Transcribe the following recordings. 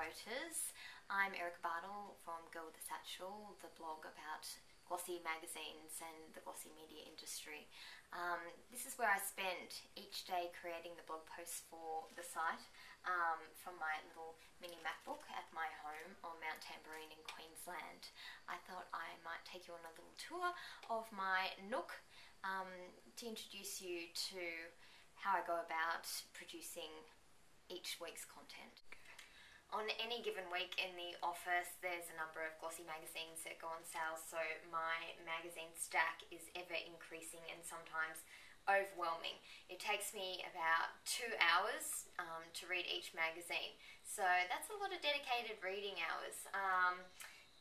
voters. I'm Erica Bartle from Girl with the Satchel, the blog about glossy magazines and the glossy media industry. This is where I spend each day creating the blog posts for the site from my little mini MacBook at my home on Mount Tamborine in Queensland. I thought I might take you on a little tour of my nook to introduce you to how I go about producing each week's content. On any given week in the office, there's a number of glossy magazines that go on sale, so my magazine stack is ever increasing and sometimes overwhelming. It takes me about 2 hours to read each magazine, so that's a lot of dedicated reading hours.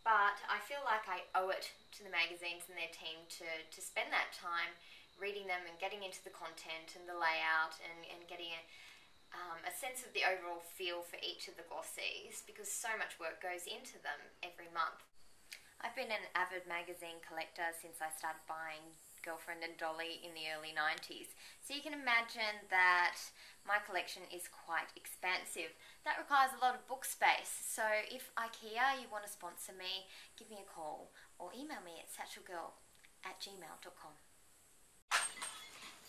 But I feel like I owe it to the magazines and their team to spend that time reading them and getting into the content and the layout and getting a sense of the overall feel for each of the glossies, because so much work goes into them every month. I've been an avid magazine collector since I started buying Girlfriend and Dolly in the early 90s, so you can imagine that my collection is quite expansive. That requires a lot of book space, so if IKEA, you want to sponsor me, give me a call or email me at satchelgirl@gmail.com.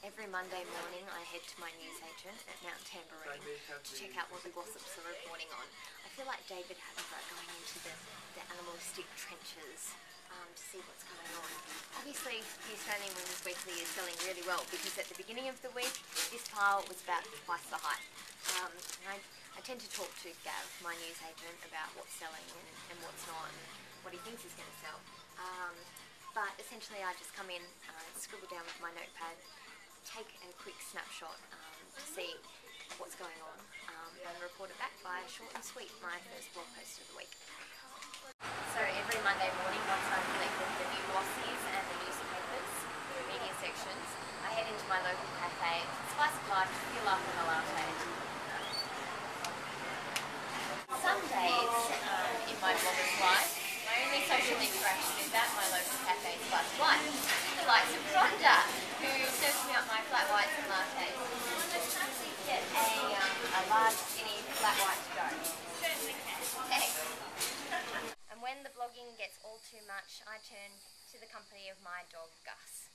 Every Monday morning I head to my newsagent at Mount Tamborine to check out what the gossips are reporting on. I feel like David Attenborough going into the animalistic trenches to see what's going on. Obviously the Australian Women's Weekly is selling really well, because at the beginning of the week this pile was about twice the height. I tend to talk to Gav, my newsagent, about what's selling and what's not and what he thinks is going to sell. But essentially I just come in, scribble down with my notepad, take a quick snapshot to see what's going on, and report it back by short and sweet, my first blog post of the week. So every Monday morning, once I've collected the new glossies and the newspapers, the media sections, I head into my local cafe, spice of life, fill up with a latte. Some days in my blogger's life, my only social interaction is at my local cafe, spice of life, the likes of Rhonda, who serves me up my flat whites and lattes. Let's get a large skinny flat white to go. Certainly can. Thanks. And when the blogging gets all too much, I turn to the company of my dog Gus.